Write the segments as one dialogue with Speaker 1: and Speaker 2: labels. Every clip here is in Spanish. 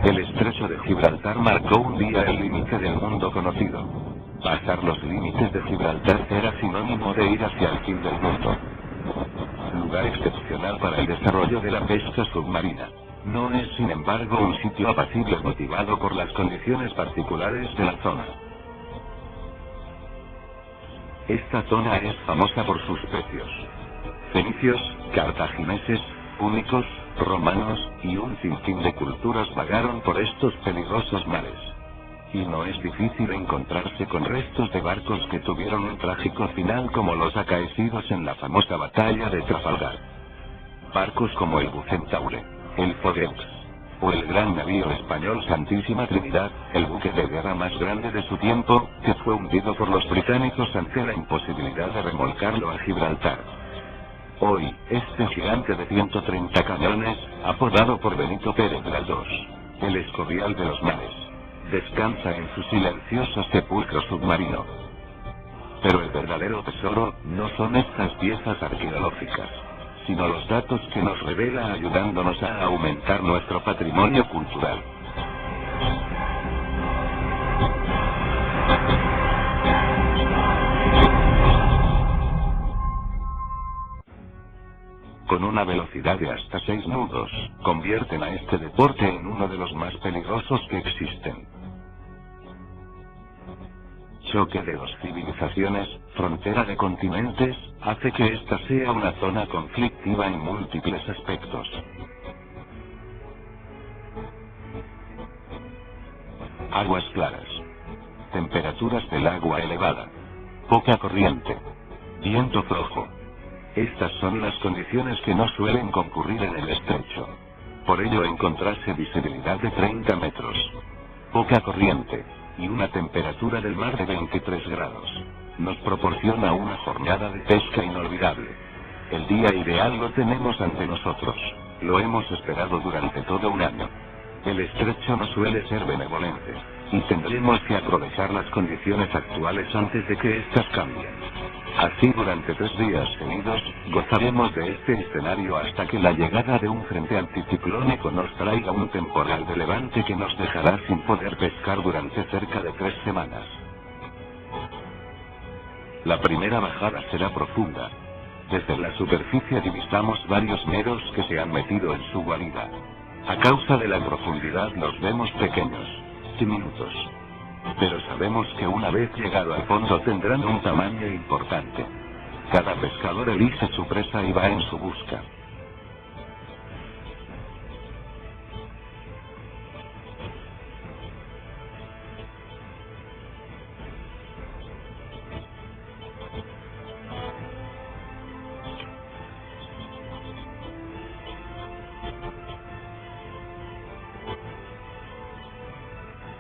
Speaker 1: El estrecho de Gibraltar marcó un día el límite del mundo conocido. Pasar los límites de Gibraltar era sinónimo de ir hacia el fin del mundo. Lugar excepcional para el desarrollo de la pesca submarina. No es sin embargo un sitio apacible motivado por las condiciones particulares de la zona. Esta zona es famosa por sus pecios. Fenicios, cartagineses, púnicos, romanos, y un sinfín de culturas vagaron por estos peligrosos mares. Y no es difícil encontrarse con restos de barcos que tuvieron un trágico final como los acaecidos en la famosa batalla de Trafalgar. Barcos como el Bucentaure, el Fox, o el gran navío español Santísima Trinidad, el buque de guerra más grande de su tiempo, que fue hundido por los británicos ante la imposibilidad de remolcarlo a Gibraltar. Hoy, este gigante de 130 cañones, apodado por Benito Pérez Galdós, el Escorial de los mares, descansa en su silencioso sepulcro submarino. Pero el verdadero tesoro, no son estas piezas arqueológicas, sino los datos que nos revela ayudándonos a aumentar nuestro patrimonio cultural. Con una velocidad de hasta 6 nudos, convierten a este deporte en uno de los más peligrosos que existen. Choque de dos civilizaciones, frontera de continentes, hace que esta sea una zona conflictiva en múltiples aspectos. Aguas claras. Temperaturas del agua elevada. Poca corriente. Viento flojo. Estas son las condiciones que no suelen concurrir en el estrecho. Por ello encontrarse visibilidad de 30 metros. Poca corriente. Y una temperatura del mar de 23 grados. Nos proporciona una jornada de pesca inolvidable. El día ideal lo tenemos ante nosotros. Lo hemos esperado durante todo un año. El estrecho no suele ser benevolente. Y tendremos que aprovechar las condiciones actuales antes de que éstas cambien. Así durante 3 días seguidos, gozaremos de este escenario hasta que la llegada de un frente anticiclónico nos traiga un temporal de levante que nos dejará sin poder pescar durante cerca de 3 semanas. La primera bajada será profunda. Desde la superficie divisamos varios meros que se han metido en su guarida. A causa de la profundidad los vemos pequeños, diminutos. Pero sabemos que una vez llegado al fondo tendrán un tamaño importante. Cada pescador elige su presa y va en su busca.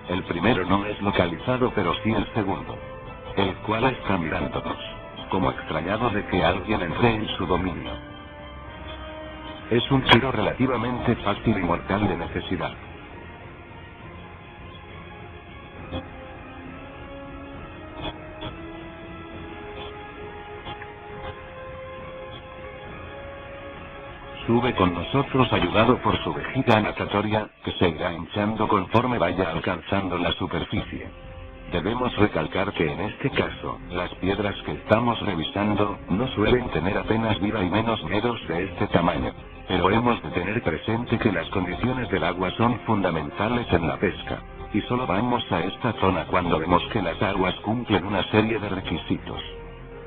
Speaker 1: El primero no es localizado pero sí el segundo, el cual está mirándonos, como extrañado de que alguien entre en su dominio. Es un tiro relativamente fácil y mortal de necesidad. Sube con nosotros ayudado por su vejiga natatoria, que se irá hinchando conforme vaya alcanzando la superficie. Debemos recalcar que en este caso, las piedras que estamos revisando, no suelen tener apenas vida y menos meros de este tamaño. Pero hemos de tener presente que las condiciones del agua son fundamentales en la pesca. Y solo vamos a esta zona cuando vemos que las aguas cumplen una serie de requisitos.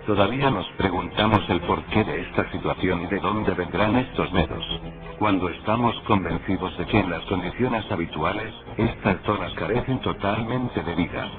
Speaker 1: Todavía nos preguntamos el porqué de esta situación y de dónde vendrán estos medos. Cuando estamos convencidos de que en las condiciones habituales, estas zonas carecen totalmente de vida.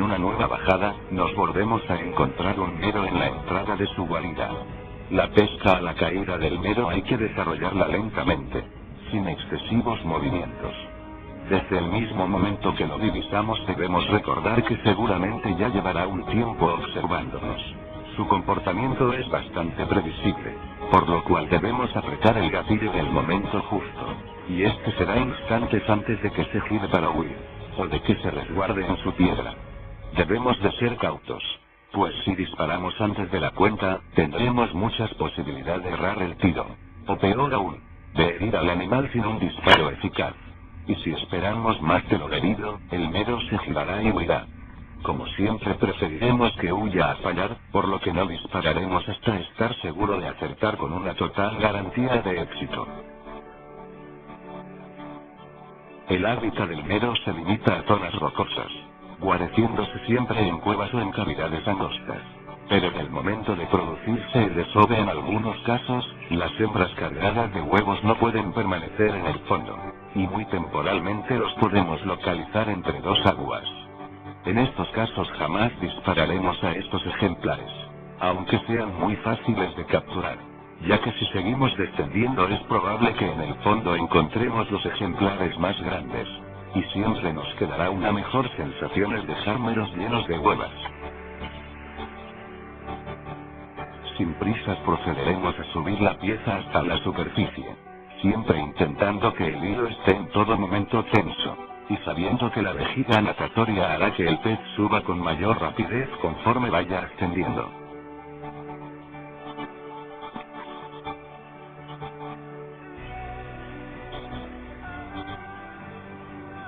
Speaker 1: en una nueva bajada, nos volvemos a encontrar un mero en la entrada de su guarida. La pesca a la caída del mero hay que desarrollarla lentamente, sin excesivos movimientos. Desde el mismo momento que lo divisamos debemos recordar que seguramente ya llevará un tiempo observándonos. Su comportamiento es bastante previsible, por lo cual debemos apretar el gatillo en el momento justo, y este será instantes antes de que se gire para huir, o de que se resguarde en su piedra. Debemos de ser cautos, pues si disparamos antes de la cuenta, tendremos muchas posibilidades de errar el tiro, o peor aún, de herir al animal sin un disparo eficaz. Y si esperamos más de lo debido, el mero se girará y huirá. Como siempre preferiremos que huya a fallar, por lo que no dispararemos hasta estar seguro de acertar con una total garantía de éxito. El hábitat del mero se limita a zonas rocosas, guareciéndose siempre en cuevas o en cavidades angostas. Pero en el momento de producirse el desove en algunos casos, las hembras cargadas de huevos no pueden permanecer en el fondo, y muy temporalmente los podemos localizar entre dos aguas. En estos casos jamás dispararemos a estos ejemplares, aunque sean muy fáciles de capturar, ya que si seguimos descendiendo es probable que en el fondo encontremos los ejemplares más grandes, y siempre nos quedará una mejor sensación el dejar meros llenos de huevas. Sin prisas procederemos a subir la pieza hasta la superficie, siempre intentando que el hilo esté en todo momento tenso, y sabiendo que la vejiga natatoria hará que el pez suba con mayor rapidez conforme vaya ascendiendo.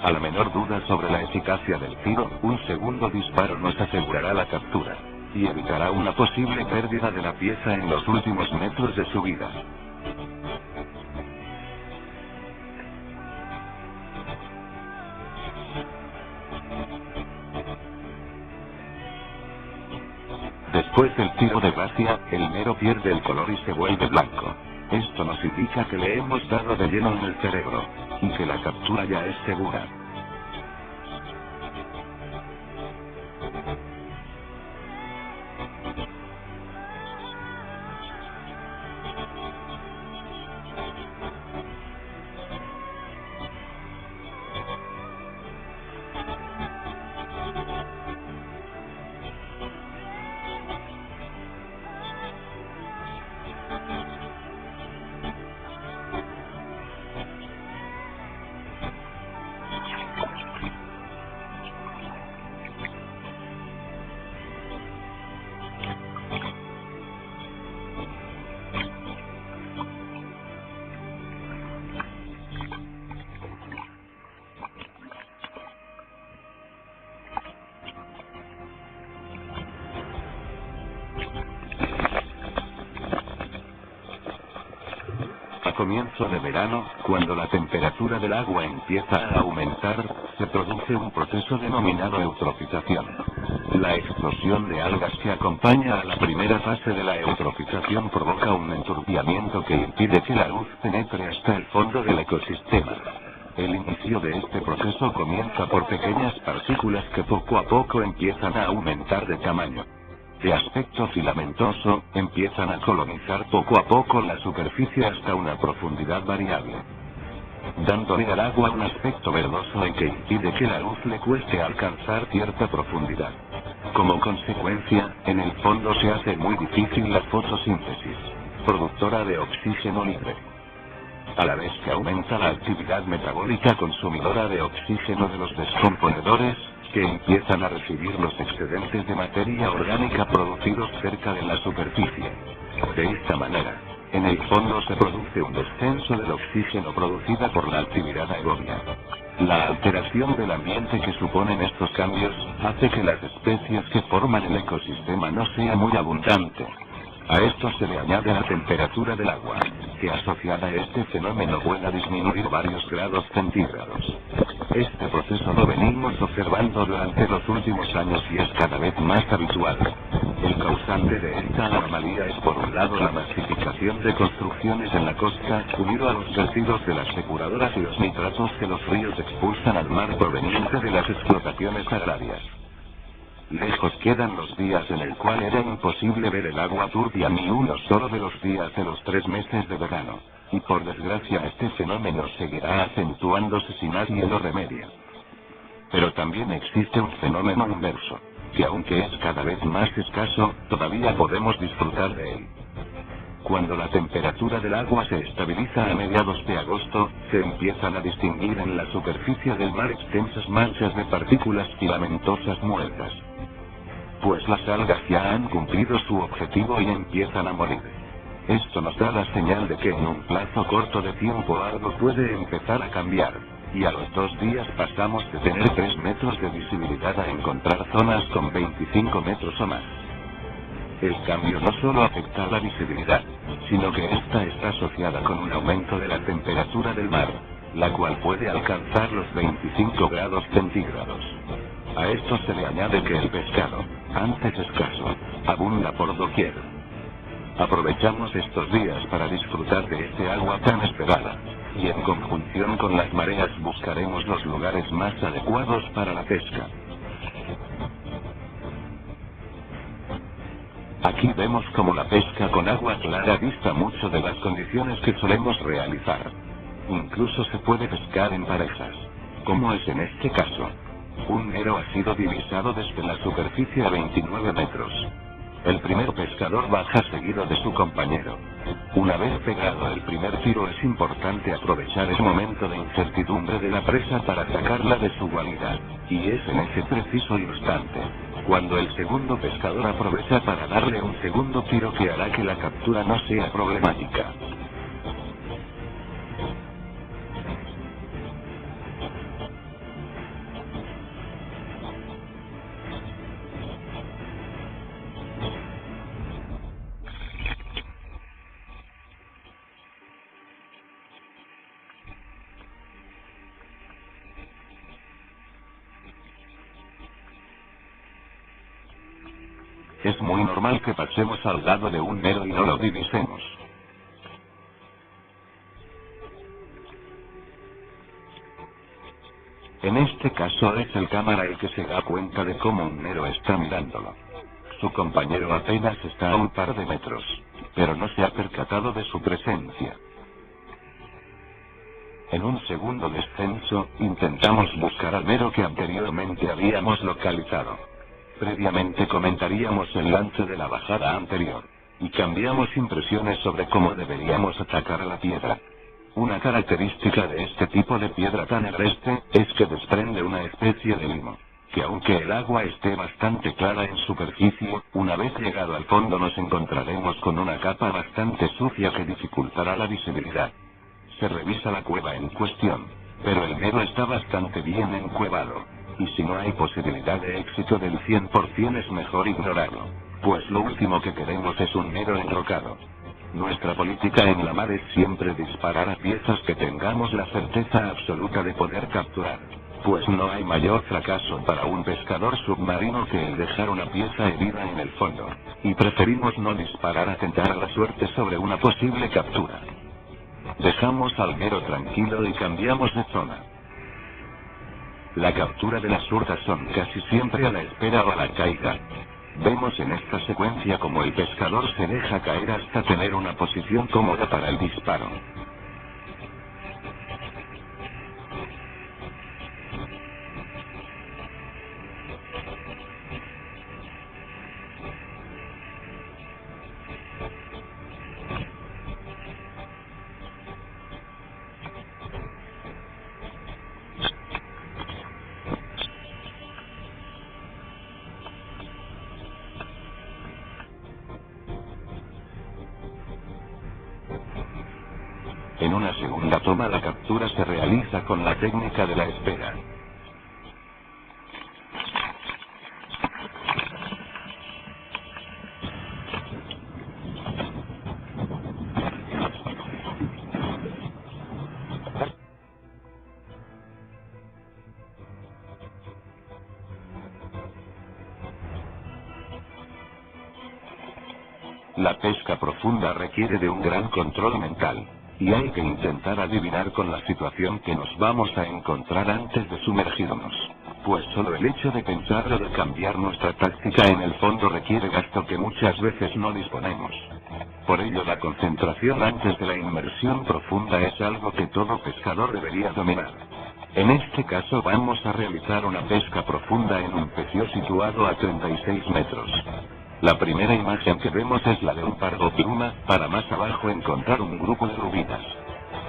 Speaker 1: A la menor duda sobre la eficacia del tiro, un segundo disparo nos asegurará la captura, y evitará una posible pérdida de la pieza en los últimos metros de su vida. Después del tiro de gracia, el mero pierde el color y se vuelve blanco. Esto nos indica que le hemos dado de lleno en el cerebro, y que la captura ya es segura. A comienzo de verano, cuando la temperatura del agua empieza a aumentar, se produce un proceso denominado eutrofización. La explosión de algas que acompaña a la primera fase de la eutrofización provoca un enturbiamiento que impide que la luz penetre hasta el fondo del ecosistema. El inicio de este proceso comienza por pequeñas partículas que poco a poco empiezan a aumentar de tamaño. De aspecto filamentoso, empiezan a colonizar poco a poco la superficie hasta una profundidad variable, dándole al agua un aspecto verdoso en que impide que la luz le cueste alcanzar cierta profundidad. Como consecuencia, en el fondo se hace muy difícil la fotosíntesis, productora de oxígeno libre. A la vez que aumenta la actividad metabólica consumidora de oxígeno de los descomponedores, que empiezan a recibir los excedentes de materia orgánica producidos cerca de la superficie. De esta manera, en el fondo se produce un descenso del oxígeno producida por la actividad aerobia. La alteración del ambiente que suponen estos cambios, hace que las especies que forman el ecosistema no sea muy abundante. A esto se le añade la temperatura del agua, que asociada a este fenómeno puede disminuir varios grados centígrados. Este proceso lo venimos observando durante los últimos años y es cada vez más habitual. El causante de esta anomalía es por un lado la masificación de construcciones en la costa, unido a los vertidos de las depuradoras y los nitratos que los ríos expulsan al mar proveniente de las explotaciones agrarias. Lejos quedan los días en el cual era imposible ver el agua turbia, ni uno solo de los días de los 3 meses de verano. Y por desgracia este fenómeno seguirá acentuándose si nadie lo remedia. Pero también existe un fenómeno inverso, que aunque es cada vez más escaso, todavía podemos disfrutar de él. Cuando la temperatura del agua se estabiliza a mediados de agosto, se empiezan a distinguir en la superficie del mar extensas manchas de partículas filamentosas muertas. Pues las algas ya han cumplido su objetivo y empiezan a morir. Esto nos da la señal de que en un plazo corto de tiempo algo puede empezar a cambiar, y a los 2 días pasamos de tener 3 metros de visibilidad a encontrar zonas con 25 metros o más. El cambio no solo afecta a la visibilidad, sino que esta está asociada con un aumento de la temperatura del mar, la cual puede alcanzar los 25 grados centígrados. A esto se le añade que el pescado, antes escaso, abunda por doquier. Aprovechamos estos días para disfrutar de este agua tan esperada, y en conjunción con las mareas buscaremos los lugares más adecuados para la pesca. Aquí vemos como la pesca con agua clara dista mucho de las condiciones que solemos realizar. Incluso se puede pescar en parejas, como es en este caso. Un mero ha sido divisado desde la superficie a 29 metros. El primer pescador baja seguido de su compañero. Una vez pegado el primer tiro es importante aprovechar el momento de incertidumbre de la presa para sacarla de su guarida, y es en ese preciso instante cuando el segundo pescador aprovecha para darle un segundo tiro que hará que la captura no sea problemática. Es muy normal que pasemos al lado de un mero y no lo divisemos. En este caso es el cámara el que se da cuenta de cómo un mero está mirándolo. Su compañero apenas está a un par de metros, pero no se ha percatado de su presencia. En un segundo descenso, intentamos buscar al mero que anteriormente habíamos localizado. Previamente comentaríamos el lance de la bajada anterior, y cambiamos impresiones sobre cómo deberíamos atacar a la piedra. Una característica de este tipo de piedra tan agreste, es que desprende una especie de limo, que aunque el agua esté bastante clara en superficie, una vez llegado al fondo nos encontraremos con una capa bastante sucia que dificultará la visibilidad. Se revisa la cueva en cuestión, pero el mero está bastante bien encuevado. Y si no hay posibilidad de éxito del 100% es mejor ignorarlo, pues lo último que queremos es un mero enrocado. Nuestra política en la mar es siempre disparar a piezas que tengamos la certeza absoluta de poder capturar, pues no hay mayor fracaso para un pescador submarino que el dejar una pieza herida en el fondo, y preferimos no disparar a tentar a la suerte sobre una posible captura. Dejamos al mero tranquilo y cambiamos de zona. La captura de las urdas son casi siempre a la espera o a la caída. Vemos en esta secuencia como el pescador se deja caer hasta tener una posición cómoda para el disparo. En una segunda toma la captura se realiza con la técnica de la espera. La pesca profunda requiere de un gran control mental, y hay que intentar adivinar con la situación que nos vamos a encontrar antes de sumergirnos. Pues solo el hecho de pensar o de cambiar nuestra táctica en el fondo requiere gasto que muchas veces no disponemos. Por ello la concentración antes de la inmersión profunda es algo que todo pescador debería dominar. En este caso vamos a realizar una pesca profunda en un pecio situado a 36 metros. La primera imagen que vemos es la de un pardo pluma, para más abajo encontrar un grupo de rubinas.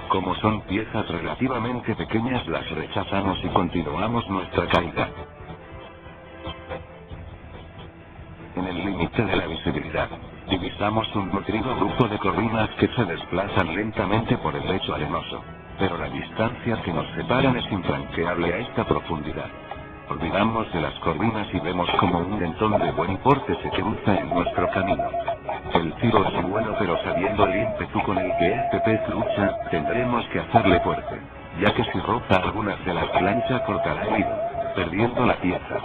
Speaker 1: Como son piezas relativamente pequeñas las rechazamos y continuamos nuestra caída. En el límite de la visibilidad, divisamos un nutrido grupo de corvinas que se desplazan lentamente por el lecho arenoso. Pero la distancia que nos separan es infranqueable a esta profundidad. Olvidamos de las corvinas y vemos como un dentón de buen porte se cruza en nuestro camino. El tiro es bueno, pero sabiendo el ímpetu con el que este pez lucha, tendremos que hacerle fuerte, ya que si roza algunas de las planchas cortará el hilo, perdiendo la pieza.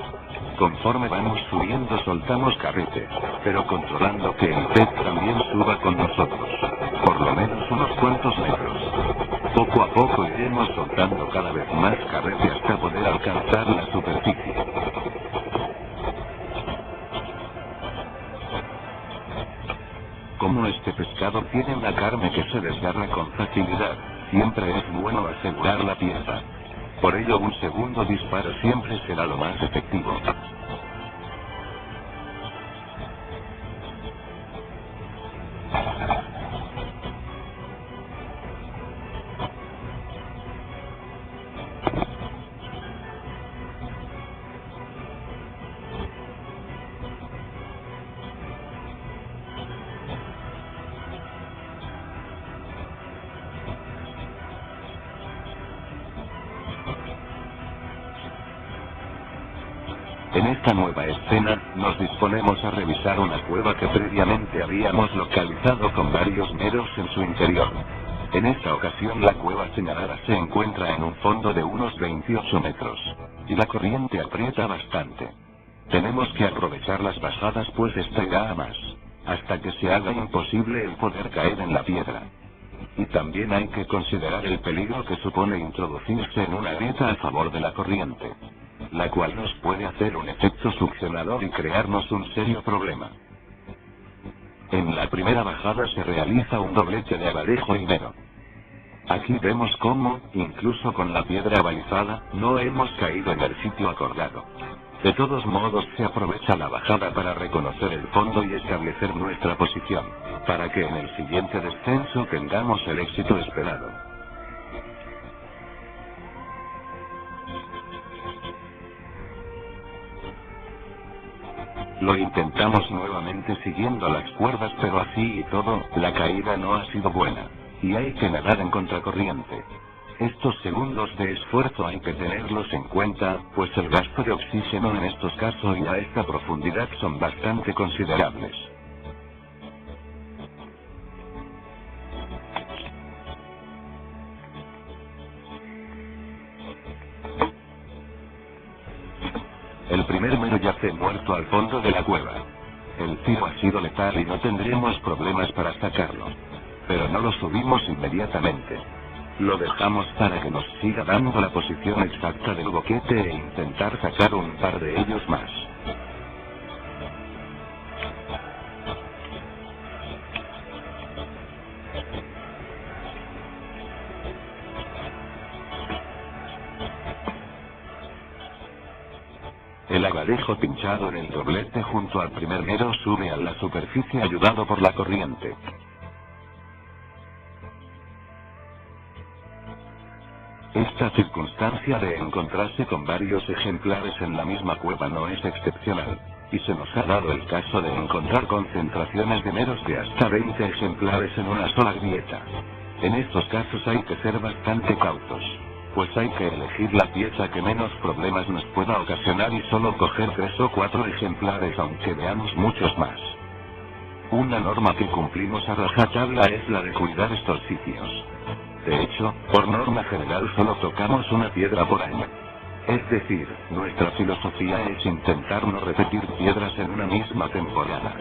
Speaker 1: Conforme vamos subiendo soltamos carretes, pero controlando que el pez también suba con nosotros. Por lo menos unos cuantos metros. Poco a poco iremos soltando cada vez más carrete hasta poder alcanzar la superficie. Como este pescado tiene una carne que se desgarra con facilidad, siempre es bueno asegurar la pieza. Por ello un segundo disparo siempre será lo más efectivo. En esta nueva escena, nos disponemos a revisar una cueva que previamente habíamos localizado con varios meros en su interior. En esta ocasión la cueva señalada se encuentra en un fondo de unos 28 metros. Y la corriente aprieta bastante. Tenemos que aprovechar las bajadas pues esta irá a más, hasta que se haga imposible el poder caer en la piedra. Y también hay que considerar el peligro que supone introducirse en una grieta a favor de la corriente, la cual nos puede hacer un efecto succionador y crearnos un serio problema. En la primera bajada se realiza un doblete de abadejo y mero. Aquí vemos cómo, incluso con la piedra balizada, no hemos caído en el sitio acordado. De todos modos se aprovecha la bajada para reconocer el fondo y establecer nuestra posición, para que en el siguiente descenso tengamos el éxito esperado. Lo intentamos nuevamente siguiendo las cuerdas, pero así y todo, la caída no ha sido buena. Y hay que nadar en contracorriente. Estos segundos de esfuerzo hay que tenerlos en cuenta, pues el gasto de oxígeno en estos casos y a esta profundidad son bastante considerables. El primer mero yace muerto al fondo de la cueva. El tiro ha sido letal y no tendremos problemas para sacarlo. Pero no lo subimos inmediatamente. Lo dejamos para que nos siga dando la posición exacta del boquete e intentar sacar un par de ellos más. El abadejo pinchado en el doblete junto al primer mero sube a la superficie ayudado por la corriente. Esta circunstancia de encontrarse con varios ejemplares en la misma cueva no es excepcional, y se nos ha dado el caso de encontrar concentraciones de meros de hasta 20 ejemplares en una sola grieta. En estos casos hay que ser bastante cautos, pues hay que elegir la pieza que menos problemas nos pueda ocasionar y solo coger 3 o 4 ejemplares aunque veamos muchos más. Una norma que cumplimos a rajatabla es la de cuidar estos sitios. De hecho, por norma general solo tocamos una piedra por año. Es decir, nuestra filosofía es intentar no repetir piedras en una misma temporada.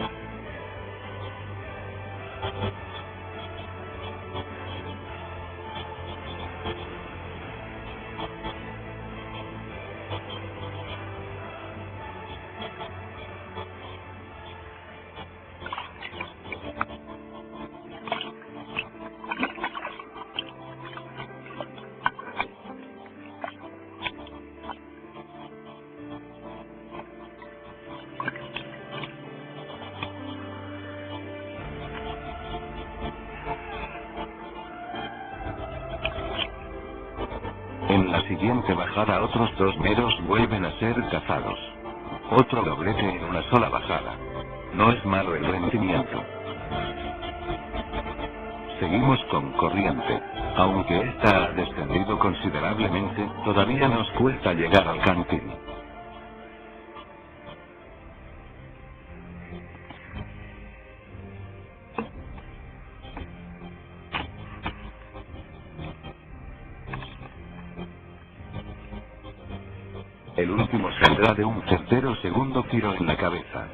Speaker 1: siguiente bajada otros 2 meros vuelven a ser cazados. Otro doblete en una sola bajada. No es malo el rendimiento. Seguimos con corriente. Aunque esta ha descendido considerablemente, todavía nos cuesta llegar al cantil. El último saldrá de un certero segundo tiro en la cabeza.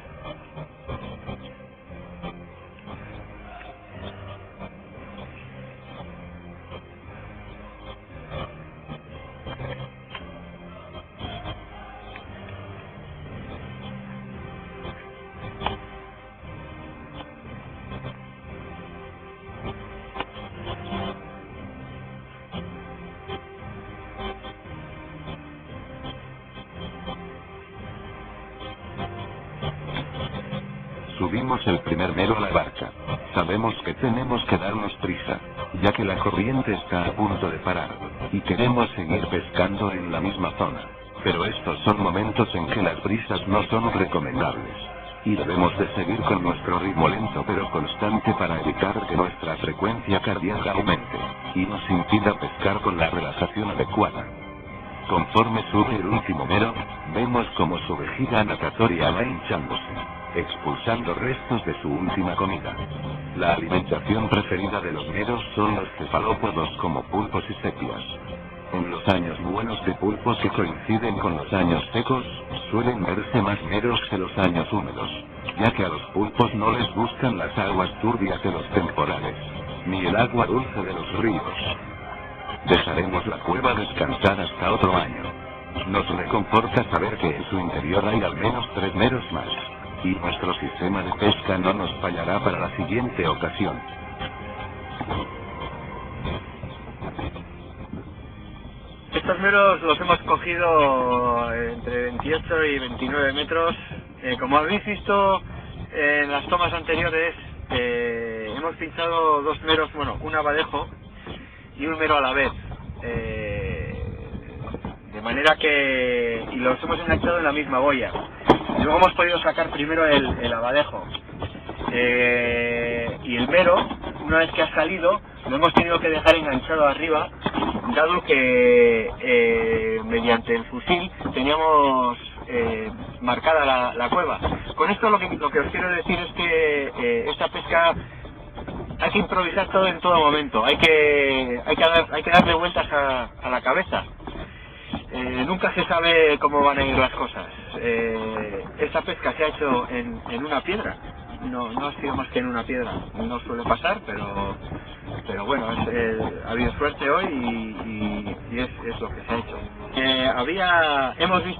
Speaker 1: Subimos el primer mero a la barca. Sabemos que tenemos que darnos prisa, ya que la corriente está a punto de parar, y queremos seguir pescando en la misma zona. Pero estos son momentos en que las prisas no son recomendables. Y debemos de seguir con nuestro ritmo lento pero constante para evitar que nuestra frecuencia cardíaca aumente, y nos impida pescar con la relajación adecuada. Conforme sube el último mero, vemos como su vejiga natatoria va hinchándose, expulsando restos de su última comida. La alimentación preferida de los meros son los cefalópodos como pulpos y sepias. En los años buenos de pulpos que coinciden con los años secos, suelen verse más meros que los años húmedos, ya que a los pulpos no les gustan las aguas turbias de los temporales, ni el agua dulce de los ríos. Dejaremos la cueva descansar hasta otro año. Nos reconforta saber que en su interior hay al menos 3 meros más, y nuestro sistema de pesca no nos fallará para la siguiente ocasión.
Speaker 2: Estos meros los hemos cogido entre 28 y 29 metros. Como habéis visto en las tomas anteriores, hemos pinchado 2 meros, bueno, un abadejo y un mero a la vez. De manera que... y los hemos enganchado en la misma boya. Luego hemos podido sacar primero el abadejo. Y el mero, una vez que ha salido, lo hemos tenido que dejar enganchado arriba, dado que mediante el fusil teníamos marcada la cueva. Con esto lo que os quiero decir es que esta pesca hay que improvisar todo en todo momento, hay que darle vueltas a la cabeza. Nunca se sabe cómo van a ir las cosas. Esta pesca se ha hecho en una piedra, no ha sido más que en una piedra, no suele pasar, pero bueno, ha habido suerte hoy y es lo que se ha hecho.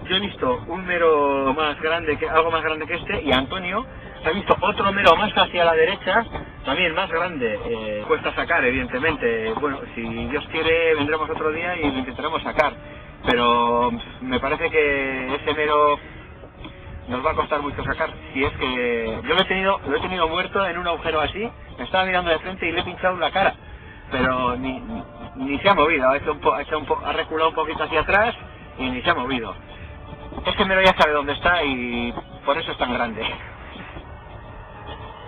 Speaker 2: Yo he visto un mero más grande, algo más grande que este, y Antonio ha visto otro mero más hacia la derecha, también más grande. Cuesta sacar, evidentemente. Bueno, si Dios quiere vendremos otro día y lo intentaremos sacar, pero me parece que ese mero nos va a costar mucho sacar. Si es que yo lo he tenido muerto en un agujero así, me estaba mirando de frente y le he pinchado en la cara, pero ni se ha movido, ha reculado un poquito hacia atrás y ni se ha movido. Es que mero ya sabe dónde está y por eso es tan grande.